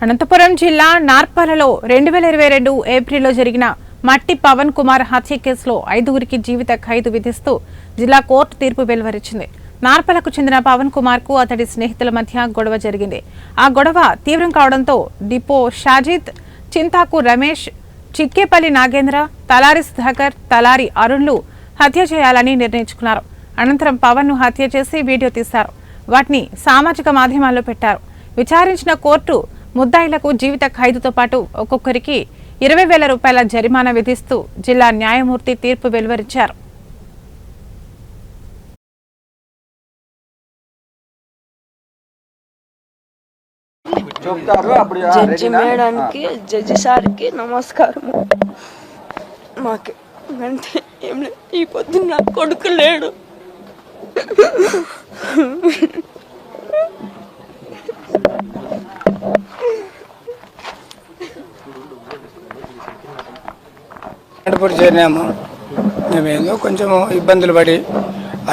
అనంతపురం జిల్లా నార్పలలో 2022 ఏప్రిల్లో జరిగిన మట్టి పవన్ కుమార్ హత్య కేసులో 5గురికి జీవిత ఖైదు విధిస్తూ జిల్లా కోర్టు తీర్పు వెలువరించింది. నార్పలకు చెందిన పవన్ కుమార్ కు అతడి స్నేహితుల మధ్య గొడవ జరిగింది. ఆ గొడవ తీవ్రం కావడంతో డిపో షాజిద్, చింతాకు రమేష్, చిక్కేపల్లి నాగేంద్ర, తలారి సుధాకర్, తలారి అరుణ్లు హత్య చేయాలని నిర్ణయించుకున్నారు. అనంతరం పవన్ ను హత్య చేసి వీడియో తీశారు. వాటిని సామాజిక మాధ్యమాల్లో పెట్టారు. విచారించిన కోర్టు ముద్దాయిలకు జీవిత ఖైదుతో పాటు ఒక్కొక్కరికి 20,000 రూపాయల జరిమానా విధిస్తూ జిల్లా న్యాయమూర్తి తీర్పు వెలువరించారు. జడ్జి మేడానికి, జడ్జి సార్కి నమస్కారం. మాకు అంటే ఏం లేదు, ఈ పొద్దున్న నా కొడుకు లేడు. చేరినాము. మేమేందో కొంచెం ఇబ్బందులు పడి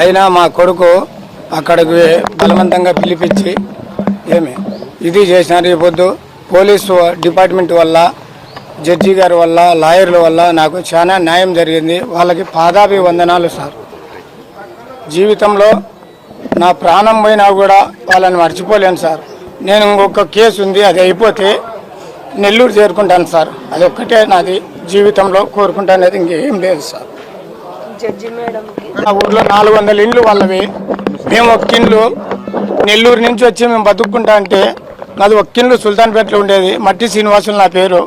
అయినా మా కొడుకు అక్కడికి బలవంతంగా పిలిపించి ఇది చేసినారు. ఈ పొద్దు పోలీసు డిపార్ట్మెంట్ వల్ల, జడ్జి గారి వల్ల, లాయర్ల వల్ల నాకు చాలా న్యాయం జరిగింది. వాళ్ళకి పాదాభివందనాలు సార్. జీవితంలో నా ప్రాణం పోయినా కూడా వాళ్ళని మర్చిపోలేను సార్. నేను ఇంకొక కేసు ఉంది, అది అయిపోతే నెల్లూరు చేరుకుంటాను సార్. అది ఒక్కటే నాది జీవితంలో కోరుకుంటానేది, ఇంకేం లేదు సార్. నా ఊర్లో 400 ఇండ్లు వాళ్ళవి. మేము ఒక్క ఇండ్లు నెల్లూరు నుంచి వచ్చి మేము బతుక్కుంటా అంటే నాది ఒక్క ఇండ్లు సుల్తాన్పేటలో ఉండేది. మట్టి శ్రీనివాసులు నా పేరు.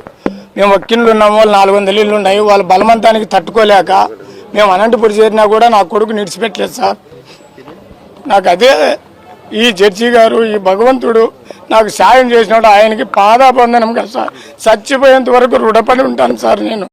మేము ఒక్క ఇండ్లు ఉన్నాము, వాళ్ళు 400 ఇళ్ళు ఉన్నాయి. వాళ్ళ బలవంతానికి తట్టుకోలేక మేము అనంతపురం చేరినా కూడా నా కొడుకు నిడిచిపెట్టలేదు సార్. నాకు అదే ఈ జడ్జి గారు, ఈ భగవంతుడు నాకు సాయం చేసినాడు. ఆయనకి పాదాబంధనం కదా సార్. చచ్చిపోయేంత వరకు రుణపడి ఉంటాను సార్ నేను.